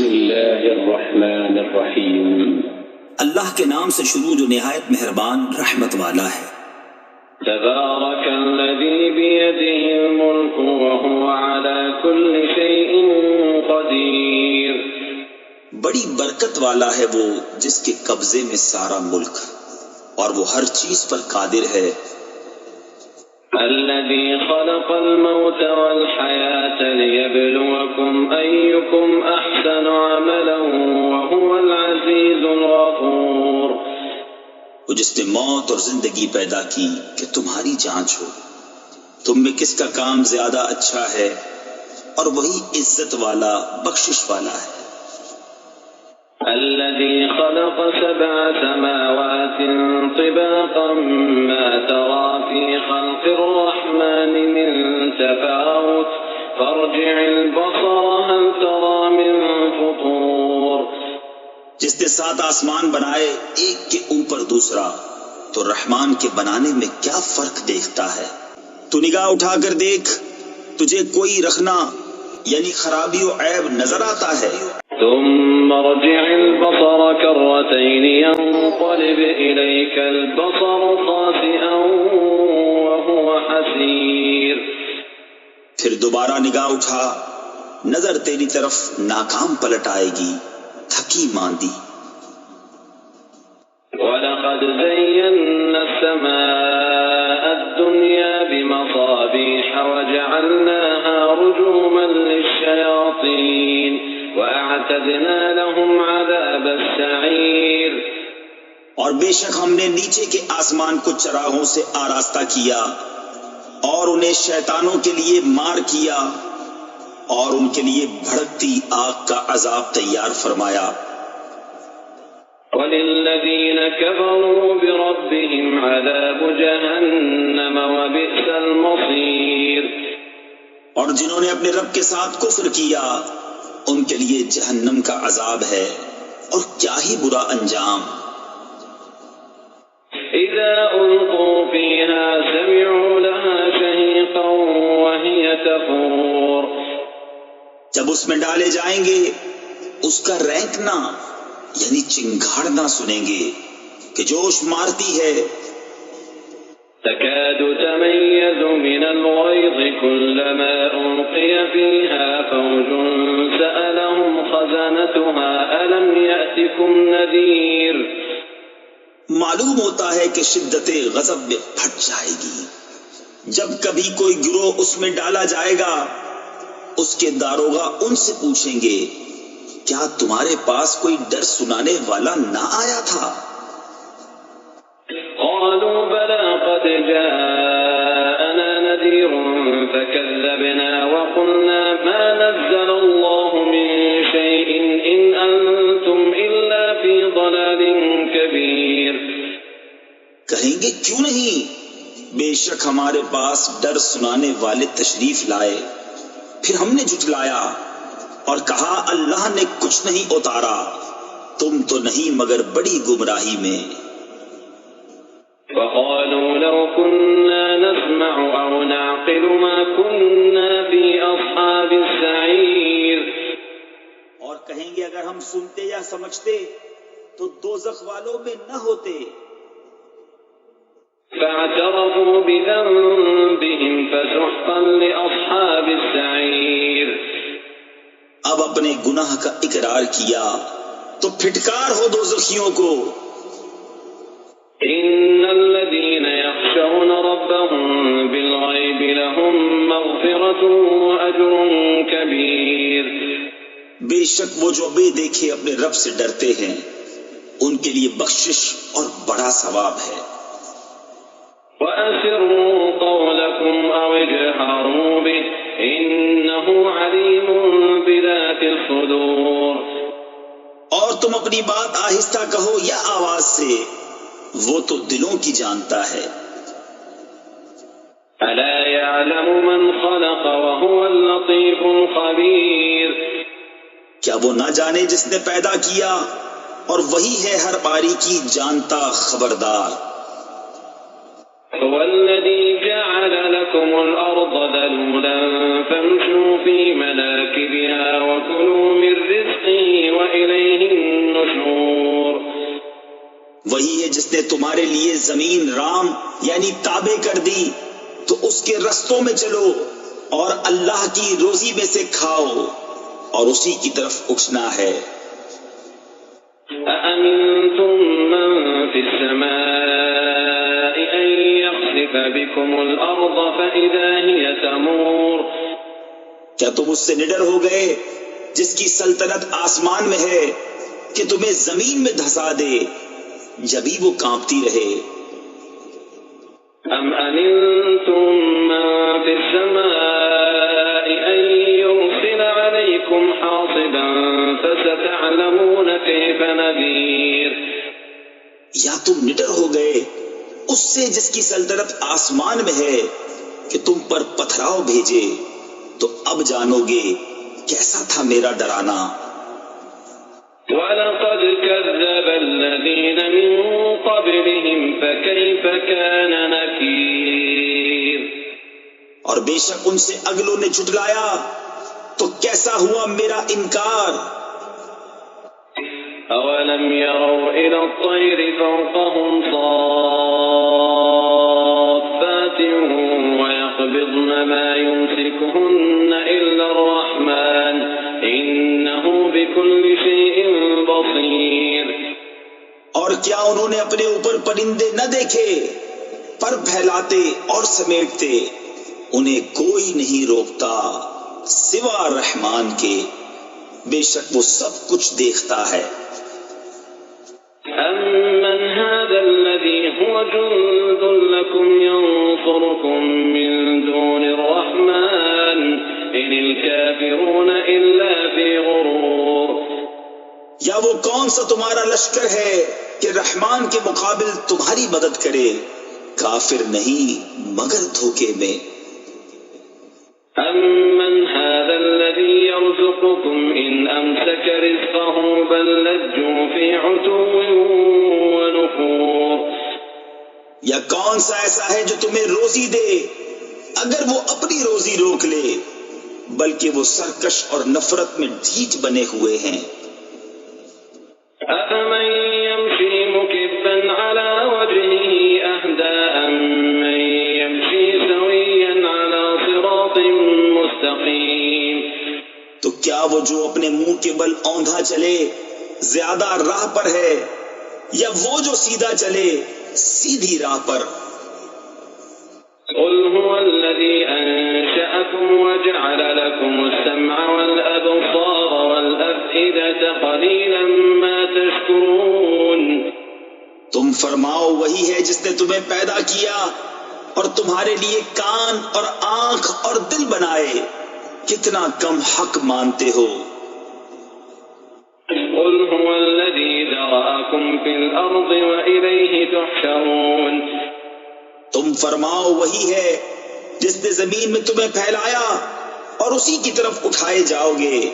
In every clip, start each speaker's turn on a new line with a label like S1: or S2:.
S1: بسم اللہ الرحمن الرحیم
S2: اللہ کے نام سے شروع جو نہایت مہربان رحمت والا ہے۔
S1: تبارک الذی بیدہ الملک وہو علی کل شیء قدیر،
S2: بڑی برکت والا ہے وہ جس کے قبضے میں سارا ملک اور وہ ہر چیز پر قادر ہے۔
S1: الذي خلق الموت والحياة ليبلوكم أيكم أحسن عملا وهو العزيز الغفور،
S2: وہ جس نے موت اور زندگی پیدا کی کہ تمہاری جانچ ہو تم میں کس کا کام زیادہ اچھا ہے، اور وہی عزت والا بخشش والا ہے۔
S1: الذي خلق سبع سماوات طباقا ما ترى في خلق الرحمن من تفاوت فارجع البصر هل ترى من فطور،
S2: جس نے 7 آسمان بنائے ایک کے اوپر دوسرا تو رحمان کے بنانے میں کیا فرق دیکھتا ہے؟ تو نگاہ اٹھا کر دیکھ تجھے کوئی رکھنا یعنی خرابی و عیب نظر آتا ہے؟
S1: ثم ارجع البصر كرتين ينقلب إليك البصر خاسئا وهو حسير،
S2: پھر دوبارہ نگاہ اٹھا نظر تیری طرف ناکام پلٹ آئے گی تھکی ماندی۔
S1: وَلَقَدْ زَيَّنَّا السَّمَاءَ الدُّنْيَا بِمَصَابِيحَ وَجَعَلْنَاهَا رُجُومًا لِلشَّيَاطِينِ وَأَعْتَدْنَا لَهُمْ عَذَابَ السَّعِيرِ،
S2: اور بے شک ہم نے نیچے کے آسمان کو چراغوں سے آراستہ کیا اور انہیں شیطانوں کے لیے مار کیا اور ان کے لیے بھڑکتی آگ کا عذاب تیار فرمایا۔
S1: وَلِلَّذِينَ كَفَرُوا بِرَبِّهِمْ عَذَابُ جَهَنَّمَ وَبِئْسَ الْمَصِيرُ،
S2: اور جنہوں نے اپنے رب کے ساتھ کفر کیا ان کے لیے جہنم کا عذاب ہے اور کیا ہی برا انجام۔
S1: إِذَا أُلْقُوا فِيهَا سَمِعُوا لَهَا شَهِيقًا وَهِيَ تَفُورُ،
S2: جب اس میں ڈالے جائیں گے اس کا رینکنا یعنی چنگھاڑنا سنیں گے کہ جوش مارتی ہے۔
S1: تكاد تميز من الغيظ كلما ألقي فيها فوج سألهم خزنتها ألم يأتكم نذير،
S2: معلوم ہوتا ہے کہ شدت غضب میں پھٹ جائے گی جب کبھی کوئی گروہ اس میں ڈالا جائے گا، اس کے داروغہ ان سے پوچھیں گے کیا تمہارے پاس کوئی ڈر سنانے والا نہ آیا تھا؟
S1: قالوا بلى قد جاءنا نذير فكذبنا وقلنا ما نزل الله من شيء إن أنتم إلا في ضلال كبير،
S2: کہیں گے کیوں نہیں، بے شک ہمارے پاس ڈر سنانے والے تشریف لائے، پھر ہم نے جھٹلایا اور کہا اللہ نے کچھ نہیں اتارا، تم تو نہیں مگر بڑی گمراہی میں۔
S1: وقالوا لو كنا نسمع أو نعقل ما كنا في أصحاب السعير،
S2: اور کہیں گے اگر ہم سنتے یا سمجھتے تو دوزخ والوں میں نہ ہوتے۔
S1: فاعترفوا بذنبهم فسحقا لأصحاب السعير،
S2: اب اپنے گناہ کا اقرار کیا تو پھٹکار ہو دوزخیوں کو۔
S1: إن الذين يخشون ربهم بالغيب لهم مغفرة وأجر كبير،
S2: بے شک وہ جو بے دیکھے اپنے رب سے ڈرتے ہیں ان کے لیے بخشش اور بڑا ثواب ہے۔
S1: وأسروا قولكم أو اجهروا به إنه عليم بذات الصدور،
S2: اور تم اپنی بات آہستہ کہو یا آواز سے، وہ تو دلوں کی جانتا ہے۔
S1: ألا يعلم من خلق وهو اللطيف الخبير،
S2: کیا وہ نہ جانے جس نے پیدا کیا اور وہی ہے ہر باریکی جانتا خبردار۔
S1: هو الذي جعل لكم الأرض ذلولا فامشوا في مناكبها وكلوا من رزقه
S2: وہی ہے جس نے تمہارے لیے زمین رام یعنی تابع کر دی، تو اس کے رستوں میں چلو اور اللہ کی روزی میں سے کھاؤ اور اسی کی طرف اٹھنا ہے۔
S1: أأمنتم من في السماء أن يخسف بكم الأرض فإذا هي تمور؟
S2: کیا تم اس سے نڈر ہو گئے جس کی سلطنت آسمان میں ہے کہ تمہیں زمین میں دھسا دے جبھی وہ کانپتی رہے؟
S1: أم أمنتم من في السماء أن يرسل عليكم حاصبا فستعلمون كيف نذير؟
S2: یا تم نڈر ہو گئے اس سے جس کی سلطنت آسمان میں ہے کہ تم پر پتھراؤ بھیجے، تو اب جانو گے کیسا تھا میرا ڈرانا۔
S1: وَلَقَدْ كَذَّبَ الَّذِينَ مِن قَبْلِهِمْ فَكَيْفَ كَانَ نَكِيرِ؟
S2: اور بے شک ان سے اگلوں نے جھٹلایا تو کیسا ہوا میرا انکار۔
S1: أَوَلَمْ يَرَوْا إِلَى الطَّيْرِ فَوْقَهُمْ صَافَّاتٍ وَيَقْبِضْنَ مَا يُمْسِكُهُنَّ إِلَّا الرَّحْمَنُ إِنَّهُ بِكُلِّ شَيْءٍ بَصِيرٌ؟
S2: اور کیا انہوں نے اپنے اوپر پرندے نہ دیکھے، پر پھیلاتے اور سمیٹتے، انہیں کوئی نہیں روکتا سوا رحمان کے، بے شک وہ سب کچھ دیکھتا ہے۔
S1: أَمَّنْ هَذَا الَّذِي هُوَ جُندٌ لَكُمْ يَنصُرُكُم مِّن دُونِ الرَّحْمَنِ إِنِ الْكَافِرُونَ إِلَّا فِي غُرُورٍ؟
S2: یا وہ کون سا تمہارا لشکر ہے کہ رحمان کے مقابل تمہاری مدد کرے، کافر نہیں مگر دھوکے میں۔
S1: أَمَّنْ هَذَا الَّذِي يَرْزُقُكُمْ إِنْ أَمْسَكَ رِزْقَهُ بَل لَّجُّوا فِي عُتُوٍّ وَنُفُورٍ؟
S2: یا کون سا ایسا ہے جو تمہیں روزی دے اگر وہ اپنی روزی روک لے، بلکہ وہ سرکش اور نفرت میں ڈھیٹ بنے ہوئے ہیں۔
S1: أَفَمَن يَمْشِي مُكِبًّا عَلَى وَجْهِهِ أَهْدَىٰ أَمَّن يَمْشِي سَوِيًّا عَلَى صِرَاطٍ مُّسْتَقِيمٍ؟
S2: تو کیا وہ جو اپنے منہ کے بل اوندھا چلے زیادہ راہ پر ہے، یا وہ جو سیدھا چلے سیدھی راہ پر؟
S1: قُلْ هُوَ الَّذِي أَنشَأَكُمْ وَجَعَلَ لَكُمُ السَّمْعَ وَالْأَبْصَارَ وَالْأَفْئِدَةَ قَلِيلًا مَا تَشْكُرُونَ۔
S2: تم فرماؤ وہی ہے جس نے تمہیں پیدا کیا اور تمہارے لیے کان اور آنکھ اور دل بنائے، کتنا کم حق مانتے ہو۔
S1: قُلْ هُوَ الَّذِي ذَرَأَكُمْ فِي الْأَرْضِ وَإِلَيْهِ تُحْشَرُونَ۔
S2: تم فرماؤ وہی ہے جس نے زمین میں تمہیں پھیلایا اور اسی کی طرف اٹھائے جاؤ گے۔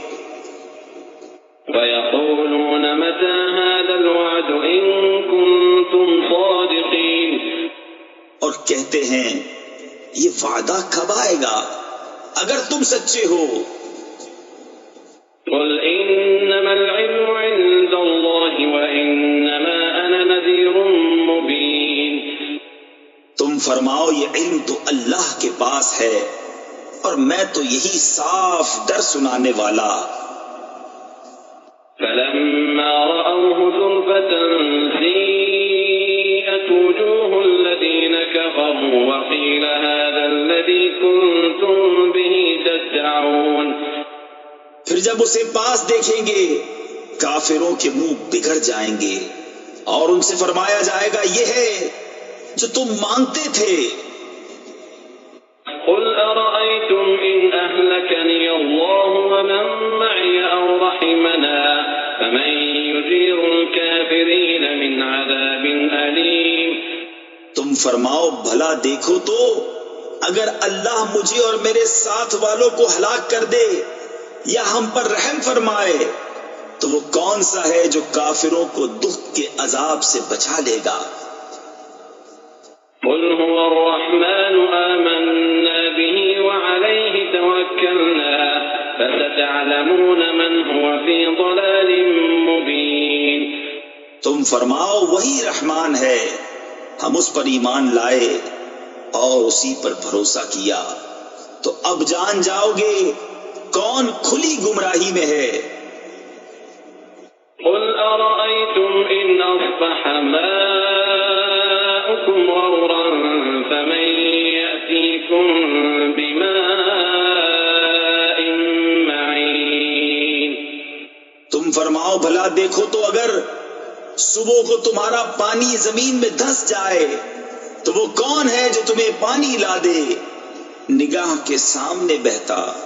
S1: وَيَقُولُونَ مَتَىٰ هَٰذَا الْوَعْدُ إِن كُنتُمْ صَادِقِينَ؟
S2: اور کہتے ہیں یہ وعدہ کب آئے گا اگر تم سچے ہو۔
S1: قُلْ إِنَّمَا الْعِلْمُ عِندَ اللَّهِ وَإِنَّمَا أَنَا نَذِيرٌ مُّبِينٌ۔
S2: تم فرماؤ یہ علم تو اللہ کے پاس ہے اور میں تو یہی صاف ڈر سنانے والا۔
S1: فَلَمَّا رَأَوْهُ زُلْفَةً سِيئَتْ وُجُوهُ الَّذِينَ كَفَرُوا وَقِيلَ هَٰذَا الَّذِي كُنتُم بِهِ تَدَّعُونَ۔
S2: پھر جب اسے پاس دیکھیں گے کافروں کے منہ بگڑ جائیں گے اور ان سے فرمایا جائے گا یہ ہے جو تم مانگتے تھے۔
S1: قُلْ أَرَأَيْتُمْ إِنْ أَهْلَكَنِيَ اللَّهُ وَمَن مَّعِيَ أَوْ رَحِمَنَا فَمَن يُجِيرُ الْكَافِرِينَ مِنْ عَذَابٍ أَلِيمٍ؟
S2: تم فرماؤ بھلا دیکھو تو اگر اللہ مجھے اور میرے ساتھ والوں کو ہلاک کر دے یا ہم پر رحم فرمائے تو وہ کون سا ہے جو کافروں کو دکھ کے عذاب سے بچا لے گا؟
S1: قُلْ هُوَ الرَّحْمَٰنُ آمَنَّا بِهِ وَعَلَيْهِ تَوَكَّلْنَا فَسَتَعْلَمُونَ مَنْ هُوَ فِي ضَلَالٍ مُّبِينٍ۔
S2: تم فرماؤ وہی رحمان ہے، ہم اس پر ایمان لائے اور اسی پر بھروسہ کیا، تو اب جان جاؤ گے کون کھلی گمراہی میں ہے۔
S1: قل أرأيتم إن أصبح ماؤكم غورا فمن يأتيكم بماء معين۔
S2: تم فرماؤ بھلا دیکھو تو اگر صبح کو تمہارا پانی زمین میں دھس جائے تو وہ کون ہے جو تمہیں پانی لا دے نگاہ کے سامنے بہتا۔